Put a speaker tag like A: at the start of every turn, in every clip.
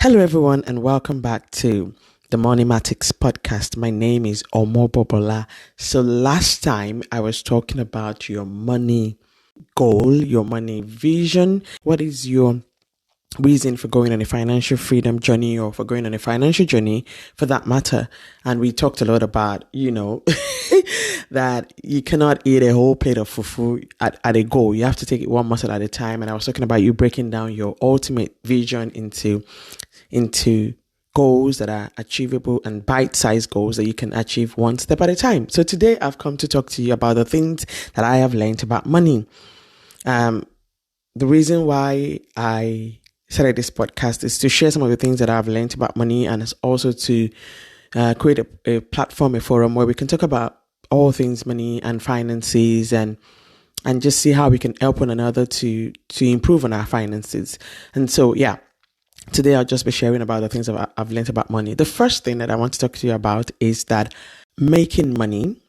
A: Hello, everyone, and welcome back to the Moneymatics podcast. My name is Omo Bobola. So, last time I was talking about your money goal, your money vision. What is your reason for going on a financial freedom journey or for going on a financial journey for that matter? And we talked a lot about, that you cannot eat a whole plate of fufu at a go. You have to take it one muscle at a time. And I was talking about you breaking down your ultimate vision into goals that are achievable and bite-sized goals that you can achieve one step at a time. So today I've come to talk to you about the things that I have learned about money. The reason why I started this podcast is to share some of the things that I've learned about money, and it's also to create a platform, a forum where we can talk about all things money and finances and just see how we can help one another to improve on our finances. And so, today I'll just be sharing about the things I've learned about money. The first thing that I want to talk to you about is that making money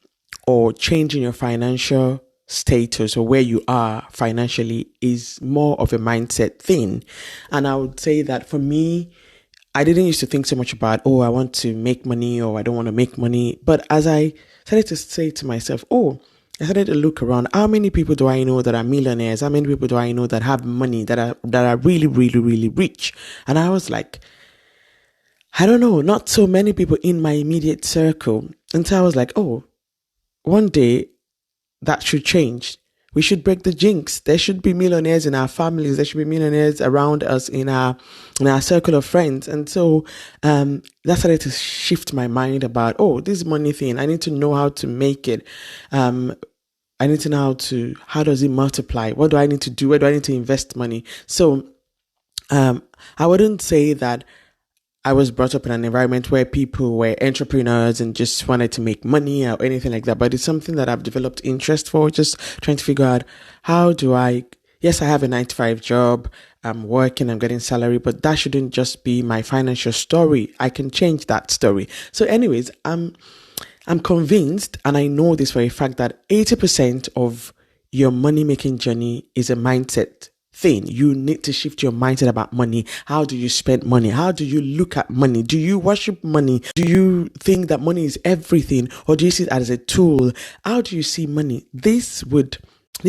A: or changing your financial status or where you are financially is more of a mindset thing. And I would say that for me, I didn't used to think so much about, I want to make money or I don't want to make money. But as I started to say to myself, I started to look around. How many people do I know that are millionaires? How many people do I know that have money, that are really, really, really rich? And I was like, I don't know, not so many people in my immediate circle. And so I was like, one day that should change. We should break the jinx. There should be millionaires in our families. There should be millionaires around us in our circle of friends. And so that started to shift my mind about, this money thing. I need to know how to make it. I need to know how does it multiply? What do I need to do? Where do I need to invest money? So I wouldn't say that I was brought up in an environment where people were entrepreneurs and just wanted to make money or anything like that. But it's something that I've developed interest for, just trying to figure out I have a 9-to-5 job. I'm working, I'm getting salary, but that shouldn't just be my financial story. I can change that story. So anyways, I'm convinced, and I know this for a fact, that 80% of your money-making journey is a mindset thing. You need to shift your mindset about money. How do you spend money? How do you look at money? Do you worship money? Do you think that money is everything? Or do you see it as a tool? How do you see money? This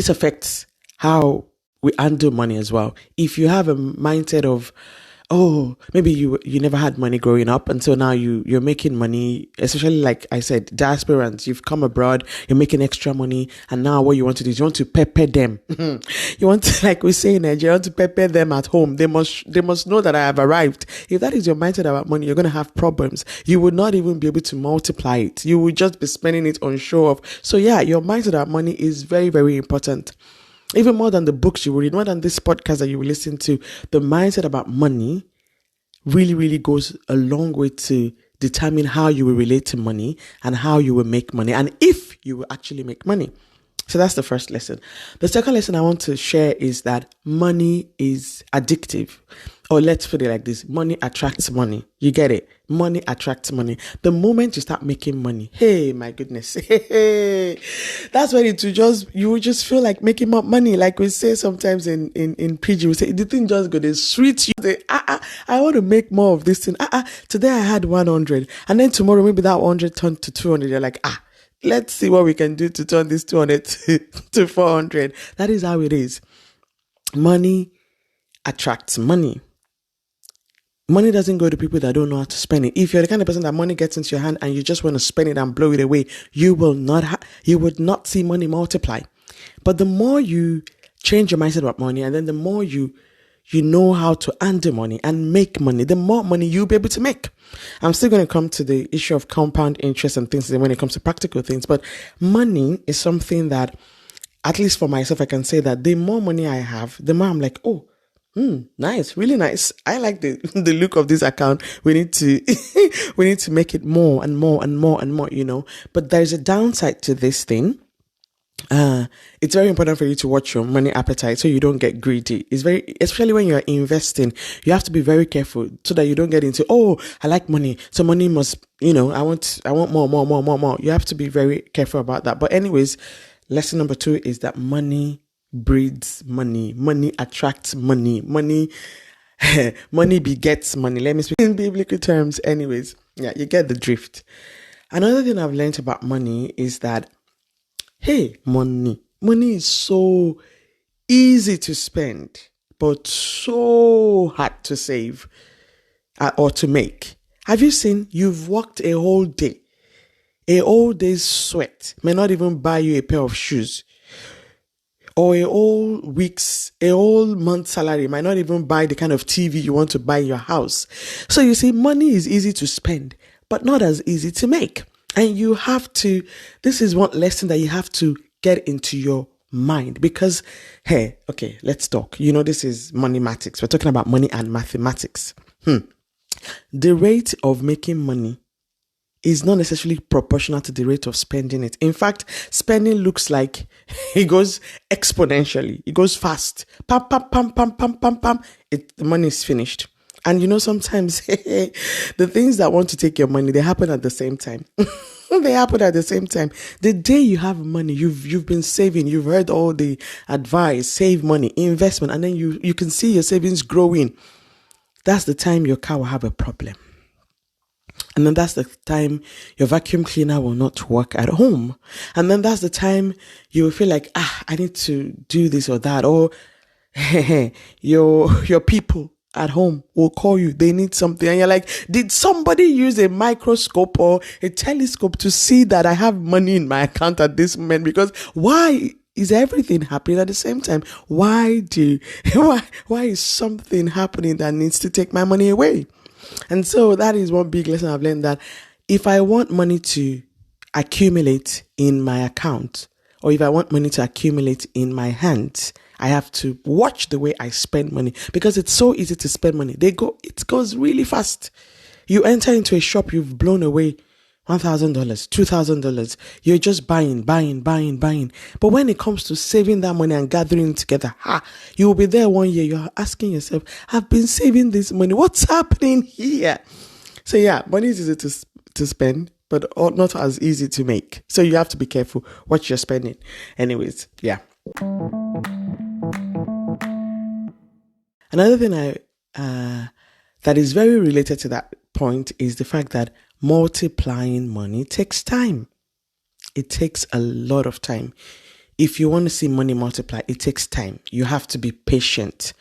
A: affects how we handle money as well. If you have a mindset of, maybe you never had money growing up, and so now you're making money, especially like I said, diasporans, you've come abroad, you're making extra money, and now what you want to do is you want to pepper them. You want to, like we say in Nigeria, you want to pepper them at home. They must know that I have arrived. If that is your mindset about money, you're going to have problems. You would not even be able to multiply it. You would just be spending it on show off. So your mindset about money is very, very important. Even more than the books you will read, more than this podcast that you will listen to, the mindset about money really, really goes a long way to determine how you will relate to money and how you will make money and if you will actually make money. So that's the first lesson. The second lesson I want to share is that money is addictive. Or let's put it like this: money attracts money. You get it? Money attracts money. The moment you start making money, hey, my goodness, that's when you will just feel like making more money. Like we say sometimes in PG, we say the thing just go to sweet you. Say, I want to make more of this thing. Today I had 100, and then tomorrow maybe that 100 turned to 200. You're like, let's see what we can do to turn this 200 to 400. That is how it is. Money attracts money. Money doesn't go to people that don't know how to spend it. If you're the kind of person that money gets into your hand and you just want to spend it and blow it away, you would not see money multiply. But the more you change your mindset about money, and then the more you know how to handle money and make money, the more money you'll be able to make. I'm still going to come to the issue of compound interest and things when it comes to practical things, but money is something that, at least for myself, I can say that the more money I have, the more I'm like, nice, really nice. I like the look of this account. We need to make it more and more and more and more, But there's a downside to this thing. It's very important for you to watch your money appetite so you don't get greedy. Especially when you're investing, you have to be very careful so that you don't get into, I like money, so money must, I want more. You have to be very careful about that. But anyways, lesson number 2 is that money breeds money. Money attracts money. Money Money begets money. Let me speak in biblical terms, anyways. Yeah, you get the drift. Another thing I've learned about money is that, hey, money is so easy to spend, but so hard to save or to make. Have you seen? You've worked a whole day. A whole day's sweat may not even buy you a pair of shoes. Or a whole month's salary might not even buy the kind of TV you want to buy in your house. So you see, money is easy to spend, but not as easy to make. And this is one lesson that you have to get into your mind, because, hey, okay, let's talk. This is money-matics. We're talking about money and mathematics. The rate of making money is not necessarily proportional to the rate of spending it. In fact, spending looks like it goes exponentially. It goes fast. Pam, pam, pam, pam, pam, pam, pam. The money is finished. And sometimes the things that want to take your money, they happen at the same time. They happen at the same time. The day you have money, you've been saving, you've heard all the advice, save money, investment, and then you can see your savings growing. That's the time your car will have a problem. And then that's the time your vacuum cleaner will not work at home. And then that's the time you will feel like, I need to do this or that. Or your people at home will call you. They need something. And you're like, did somebody use a microscope or a telescope to see that I have money in my account at this moment? Because why is everything happening at the same time? Why is something happening that needs to take my money away? And so that is one big lesson I've learned, that if I want money to accumulate in my account, or if I want money to accumulate in my hands, I have to watch the way I spend money, because it's so easy to spend money. It goes really fast. You enter into a shop, you've blown away $1,000, $2,000. You're just buying. But when it comes to saving that money and gathering it together, you will be there one year. You're asking yourself, I've been saving this money. What's happening here? So yeah, money is easy to spend, but not as easy to make. So you have to be careful what you're spending. Anyways, yeah. Another thing that is very related to that point is the fact that multiplying money takes time. It takes a lot of time. If you want to see money multiply, it takes time. You have to be patient.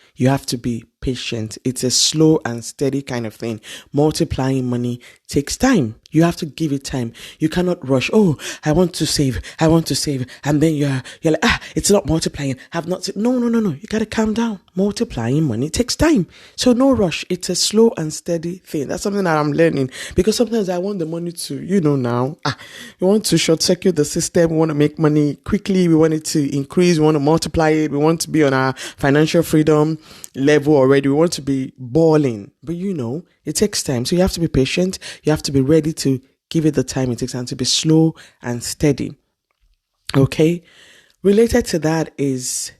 A: It's a slow and steady kind of thing. Multiplying money takes time. You have to give it time. You cannot rush. Oh, I want to save. And then you're like, it's not multiplying. No. You got to calm down. Multiplying money takes time. So no rush. It's a slow and steady thing. That's something that I'm learning, because sometimes I want the money to, now, we want to short circuit the system. We want to make money quickly. We want it to increase. We want to multiply it. We want to be on our financial freedom level already. We want to be balling. But it takes time. So you have to be patient. You have to be ready to give it the time it takes, and to be slow and steady. Okay? Related to that is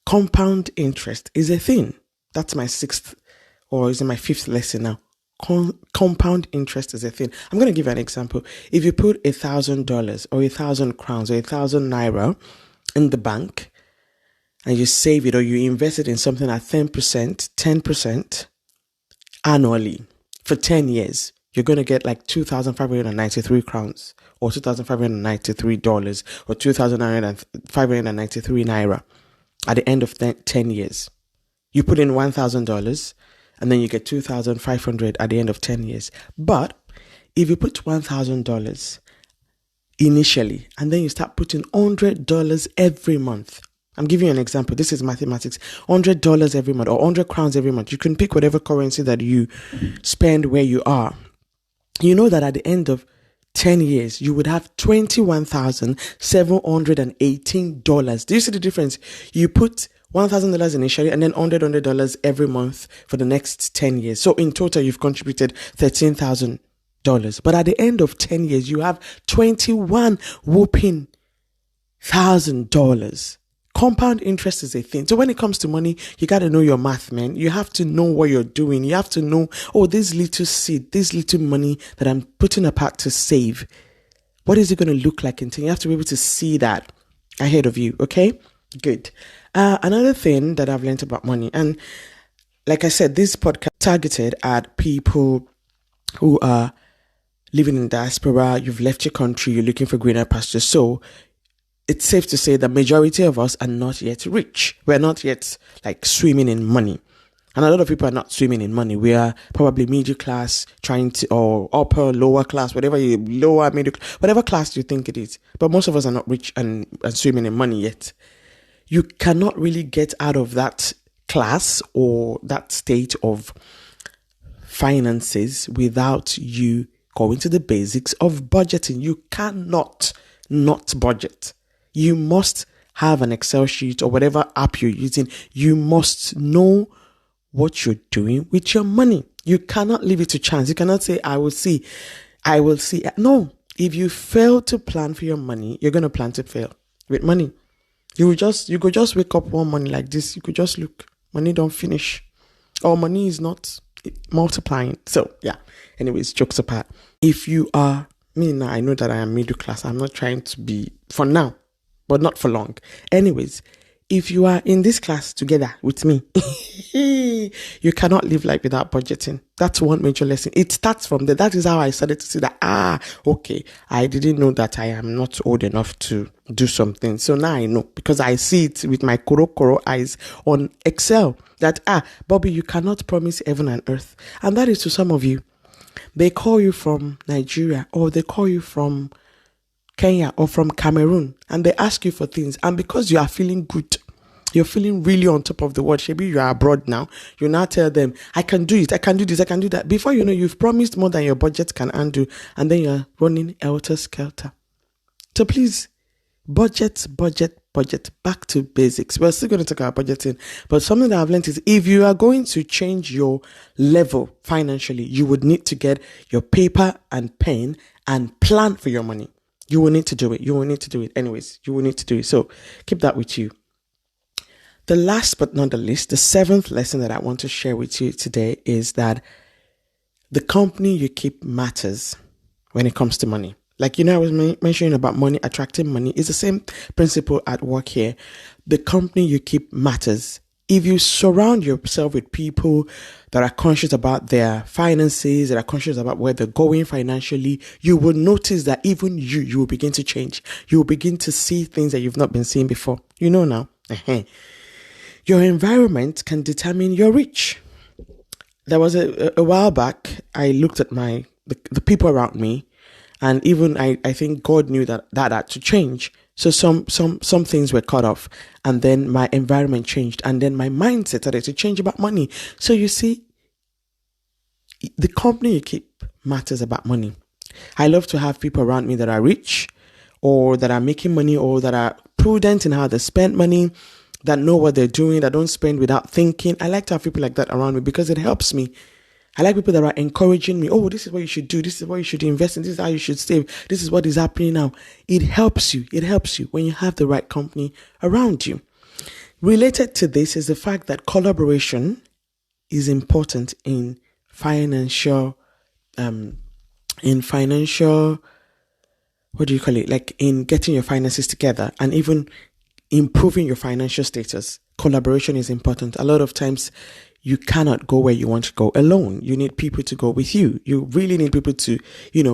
A: compound interest is a thing. That's my fifth lesson now. Compound interest is a thing. I'm going to give you an example. If you put $1,000 or 1,000 crowns or 1,000 naira in the bank, and you save it or you invest it in something at 10% annually for 10 years, you're going to get like 2,593 crowns or $2,593 or 2,593 naira at the end of 10 years. You put in $1,000 and then you get 2,500 at the end of 10 years. But if you put $1,000 initially and then you start putting $100 every month, I'm giving you an example. This is mathematics. $100 every month or 100 crowns every month. You can pick whatever currency that you spend where you are. You know that at the end of 10 years, you would have $21,718. Do you see the difference? You put $1,000 initially and then $100 every month for the next 10 years. So in total, you've contributed $13,000. But at the end of 10 years, you have 21 whooping $1,000. Compound interest is a thing. So when it comes to money, you got to know your math, man. You have to know what you're doing. You have to know, this little seed, this little money that I'm putting apart to save, what is it going to look like in 10? You have to be able to see that ahead of you. Okay, good. Another thing that I've learned about money, and like I said, this podcast targeted at people who are living in diaspora. You've left your country, you're looking for greener pastures. So it's safe to say the majority of us are not yet rich. We're not yet like swimming in money. And a lot of people are not swimming in money. We are probably middle class, or upper, lower class, lower, middle, whatever class you think it is. But most of us are not rich and swimming in money yet. You cannot really get out of that class or that state of finances without you going to the basics of budgeting. You cannot not budget. You must have an Excel sheet or whatever app you're using. You must know what you're doing with your money. You cannot leave it to chance. You cannot say, I will see. No, if you fail to plan for your money, you're going to plan to fail with money. You could just wake up one morning like this. You could just look, money don't finish, or money is not multiplying. So yeah, anyways, jokes apart. If you are, I know that I am middle class. I'm not trying to be for now, but not for long. Anyways, if you are in this class together with me, you cannot live life without budgeting. That's one major lesson. It starts from there. That is how I started to see that, okay, I didn't know that I am not old enough to do something. So now I know, because I see it with my koro eyes on Excel that, Bobby, you cannot promise heaven and earth. And that is to some of you. They call you from Nigeria, or they call you from Kenya or from Cameroon, and they ask you for things, and because you are feeling good, you're feeling really on top of the world, maybe you are abroad now, you now tell them, I can do it, I can do this, I can do that. Before you know, you've promised more than your budget can undo, and then you're running helter-skelter. So please, budget, back to basics. We're still going to talk about budgeting, but something that I've learned is, if you are going to change your level financially, you would need to get your paper and pen and plan for your money. You will need to do it. Anyways, you will need to do it. So keep that with you. The last but not the least, the seventh lesson that I want to share with you today is that the company you keep matters when it comes to money. Like, I was mentioning about money, attracting money. It's the same principle at work here. The company you keep matters. If you surround yourself with people that are conscious about their finances, that are conscious about where they're going financially, you will notice that even you will begin to change. You will begin to see things that you've not been seeing before. You know now. Your environment can determine your reach. There was a while back, I looked at the people around me, and even I think God knew that had to change. So some things were cut off, and then my environment changed, and then my mindset started to change about money. So you see, the company you keep matters about money. I love to have people around me that are rich, or that are making money, or that are prudent in how they spend money, that know what they're doing, that don't spend without thinking. I like to have people like that around me because it helps me. I like people that are encouraging me. Oh, this is what you should do. This is what you should invest in. This is how you should save. This is what is happening now. It helps you. It helps you when you have the right company around you. Related to this is the fact that collaboration is important in financial, what do you call it? Like in getting your finances together and even improving your financial status. Collaboration is important. A lot of times, you cannot go where you want to go alone. You need people to go with you. You really need people to,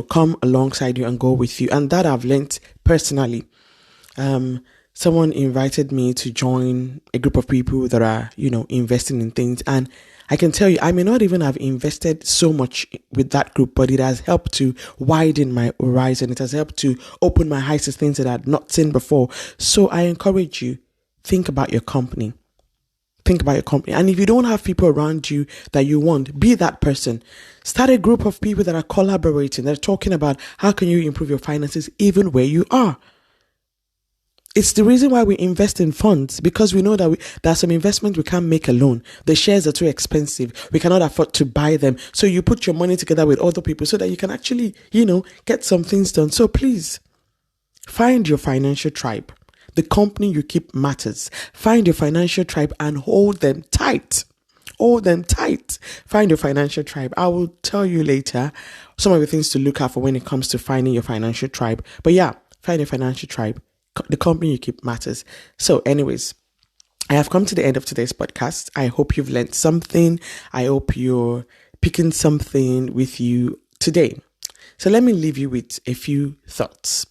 A: come alongside you and go with you. And that I've learned personally. Someone invited me to join a group of people that are, investing in things. And I can tell you, I may not even have invested so much with that group, but it has helped to widen my horizon. It has helped to open my eyes to things that I had not seen before. So I encourage you, think about your company. Think about your company. And if you don't have people around you that you want, be that person. Start a group of people that are collaborating. They're talking about how can you improve your finances even where you are. It's the reason why we invest in funds, because we know that there are some investments we can't make alone. The shares are too expensive. We cannot afford to buy them. So you put your money together with other people so that you can actually, get some things done. So please, find your financial tribe. The company you keep matters. Find your financial tribe and hold them tight. Hold them tight. Find your financial tribe. I will tell you later some of the things to look out for when it comes to finding your financial tribe. But yeah, find your financial tribe. The company you keep matters. So anyways, I have come to the end of today's podcast. I hope you've learned something. I hope you're picking something with you today. So let me leave you with a few thoughts.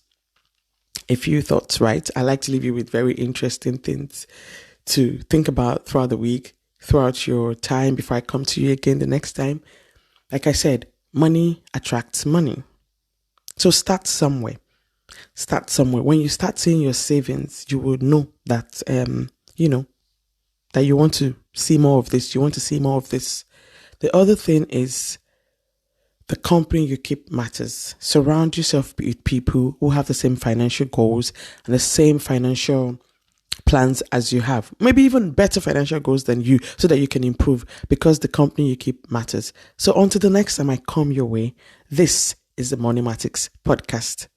A: Right? I like to leave you with very interesting things to think about throughout the week, throughout your time before I come to you again the next time. Like I said, money attracts money. So start somewhere. When you start seeing your savings, you will know that, that you want to see more of this. You want to see more of this. The other thing is the company you keep matters. Surround yourself with people who have the same financial goals and the same financial plans as you have. Maybe even better financial goals than you, so that you can improve, because the company you keep matters. So until the next time I come your way, this is the Moneymatic's podcast.